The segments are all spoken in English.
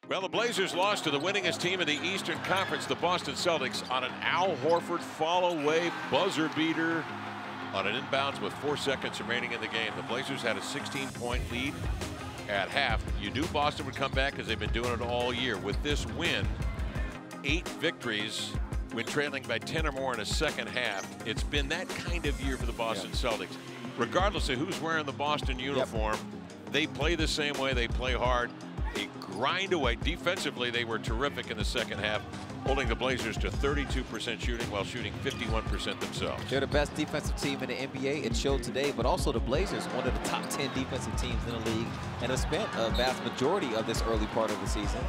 Well, the Blazers lost to the winningest team in the Eastern Conference, the Boston Celtics, on an Al Horford fall-away buzzer beater on an inbounds with 4 seconds remaining in the game. The Blazers had a 16-point lead at half. You knew Boston would come back because they've been doing it all year. With this win, 8 victories when trailing by 10 or more in a second half. It's been that kind of year for the Boston Celtics. Regardless of who's wearing the Boston uniform, they play the same way. They play hard. They grind away. Defensively, they were terrific in the second half, holding the Blazers to 32% shooting while shooting 51% themselves. They're the best defensive team in the NBA. It showed today, but also the Blazers, one of the top 10 defensive teams in the league, and have spent a vast majority of this early part of the season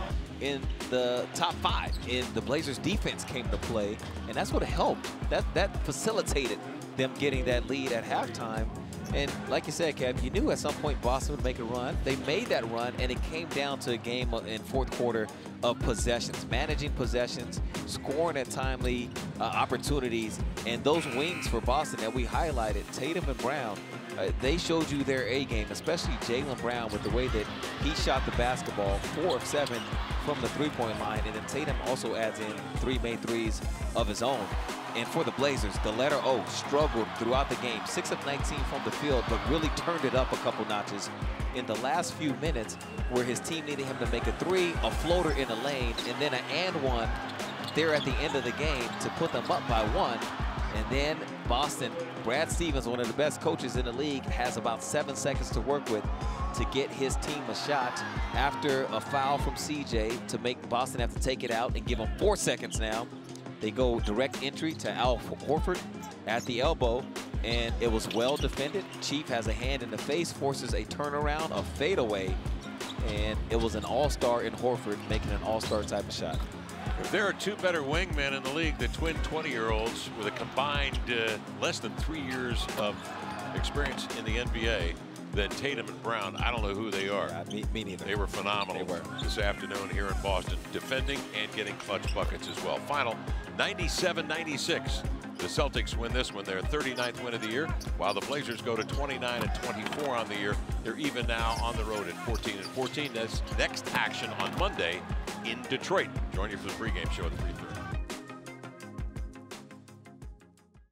in the top 5. And the Blazers defense came to play, and that's what helped. That facilitated them getting that lead at halftime. And like you said, Kev, you knew at some point Boston would make a run. They made that run, and it came down to a game in fourth quarter of possessions, managing possessions, scoring at timely opportunities. And those wings for Boston that we highlighted, Tatum and Brown, they showed you their A game, especially Jaylen Brown with the way that he shot the basketball, 4 of 7 from the three-point line. And then Tatum also adds in 3 made threes of his own. And for the Blazers, the letter O struggled throughout the game. 6 of 19 from the field, but really turned it up a couple notches in the last few minutes where his team needed him to make a 3, a floater in the lane, and then an and one there at the end of the game to put them up by 1. And then Boston, Brad Stevens, one of the best coaches in the league, has about 7 seconds to work with to get his team a shot after a foul from CJ to make Boston have to take it out and give them 4 seconds now. They go direct entry to Al Horford at the elbow, and it was well defended. Chief has a hand in the face, forces a turnaround, a fadeaway, and it was an all-star in Horford making an all-star type of shot. If there are 2 better wingmen in the league, the twin 20-year-olds with a combined less than 3 years of experience in the NBA, than Tatum and Brown, I don't know who they are. Me neither. They were phenomenal this afternoon here in Boston, defending and getting clutch buckets as well. Final 97-96. The Celtics win this one, their 39th win of the year, while the Blazers go to 29-24 on the year. They're even now on the road at 14-14. That's next action on Monday in Detroit. Join you for the pregame show at 3:30.